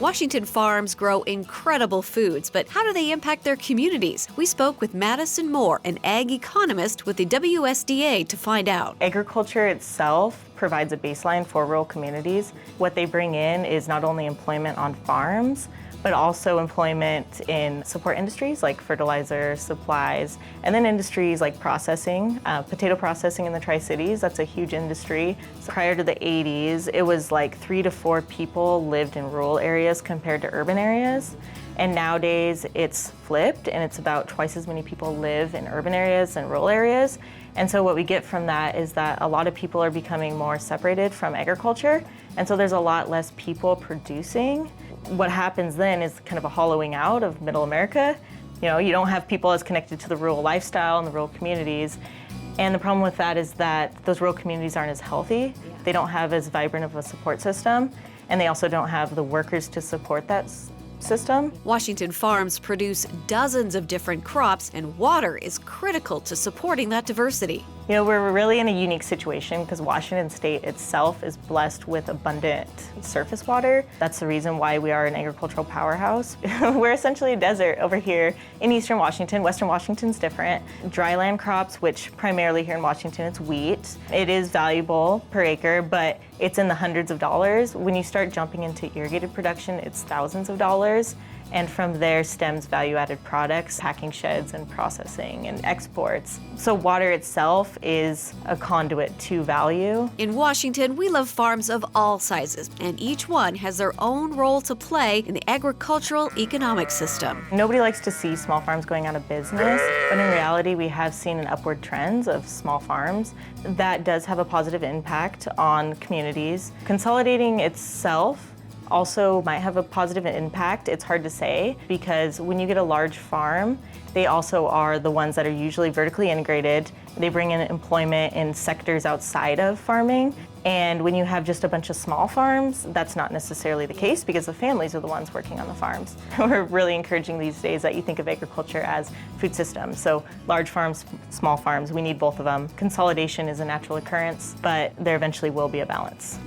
Washington farms grow incredible foods, but how do they impact their communities? We spoke with Madison Moore, an ag economist with the WSDA, to find out. Agriculture itself provides a baseline for rural communities. What they bring in is not only employment on farms, but also employment in support industries like fertilizer, supplies, and then industries like processing, potato processing in the Tri-Cities. That's a huge industry. So prior to the 80s, it was like 3 to 4 people lived in rural areas compared to urban areas. And nowadays it's flipped, and it's about twice as many people live in urban areas than rural areas. And so what we get from that is that a lot of people are becoming more separated from agriculture, and so there's a lot less people producing. What happens then is kind of a hollowing out of middle America. You know, you don't have people as connected to the rural lifestyle and the rural communities. And the problem with that is that those rural communities aren't as healthy. They don't have as vibrant of a support system, and they also don't have the workers to support that system. Washington farms produce dozens of different crops, and water is critical to supporting that diversity. You know, we're really in a unique situation because Washington State itself is blessed with abundant surface water. That's the reason why we are an agricultural powerhouse. We're essentially a desert over here in eastern Washington. Western Washington's different. Dryland crops, which primarily here in Washington it's wheat. It is valuable per acre, but it's in the hundreds of dollars. When you start jumping into irrigated production, it's thousands of dollars. And from there stems value-added products, packing sheds and processing and exports. So water itself is a conduit to value. In Washington, we love farms of all sizes, and each one has their own role to play in the agricultural economic system. Nobody likes to see small farms going out of business, but in reality, we have seen an upward trend of small farms. That does have a positive impact on communities. Consolidating itself also might have a positive impact. It's hard to say because when you get a large farm, they also are the ones that are usually vertically integrated. They bring in employment in sectors outside of farming. And when you have just a bunch of small farms, that's not necessarily the case because the families are the ones working on the farms. We're really encouraging these days that you think of agriculture as food systems. So large farms, small farms, we need both of them. Consolidation is a natural occurrence, but there eventually will be a balance.